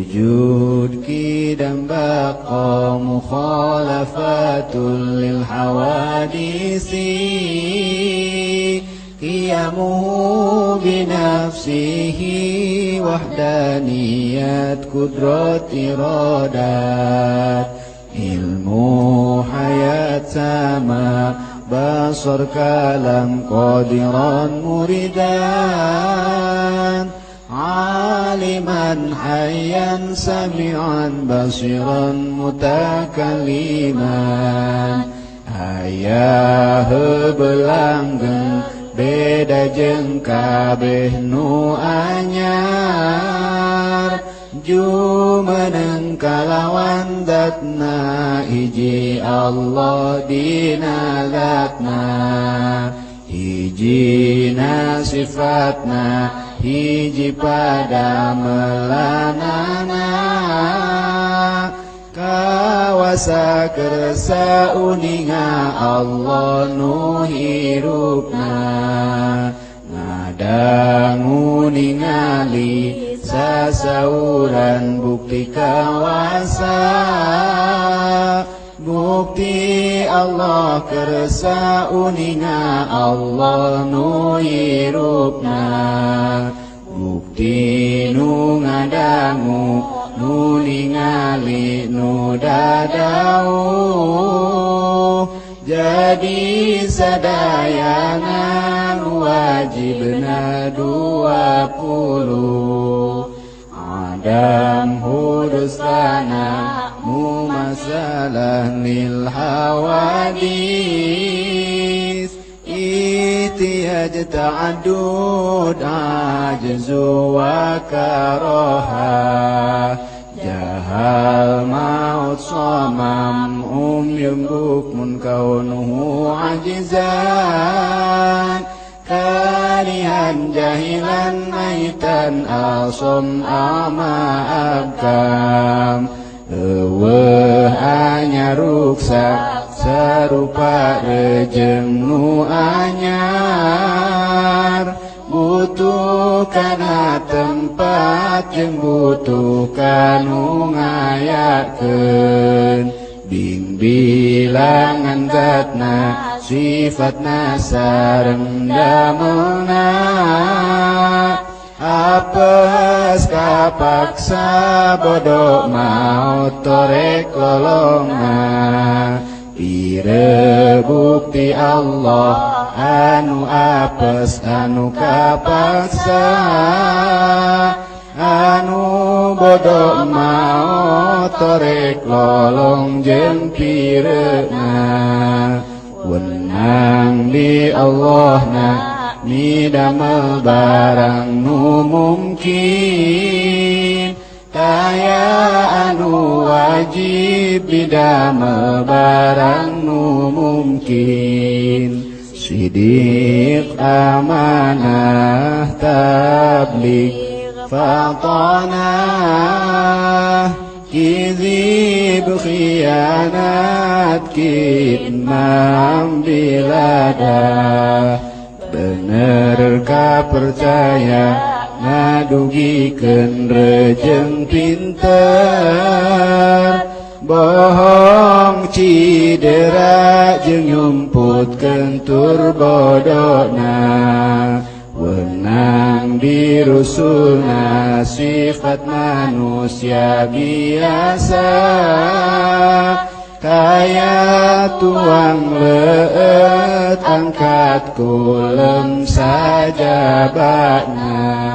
wujud kidam baqa mukhalafatul lil hawadisi qiyamuhu binafsihi wahdaniyat kudrat iradat ilmu hayat sama basar kalam qadiran muridan aliman hayyan sami'an basiran mutakalliman ayah belanggen beda jeung kabeh nu anyar jumeneng kalawan datna hiji Allah dina zatna hijina sifatna hiji pada melanana kawasa kersa uninga Allah nu hirupna ngadangu ningali sasauran bukti kawasa bukti Allah kersa uninga Allah nu hirupna bukti nu ngadangu nu ningali nu dadau jadi sadayangan wajibna 20 adam hudustana mu masalah lil hawadis itiyaj ta'adud ajzu wa karaha jahal maut samam yembukmun kaunuhu ajizan kalihan jahilan maitan asom ama abkam hanya ruksak serupa rejeng nu anyar butuh kana tempat jeung butuh kanu ngayakeun bing bilangan zatna sifatna sareng damelna apes kapaksa bodoh maut torek lolonga pire bukti Allah anu apes anu kapaksa anu bodoh maut torek lolong jeung pireuna wenang di Allahna midamel barang nu mungkin kaya anu wajib didamel barang nu mungkin sidik amanah tabligh fatanah kizib khianat kitmam biladah bener kapercaya ngadugikeun rejeng pinter bohong cidera jeung nyumputkeun tur bodona wenang dirusulna sifat manusia biasa kaya tuang leut angkat kulem saja bakna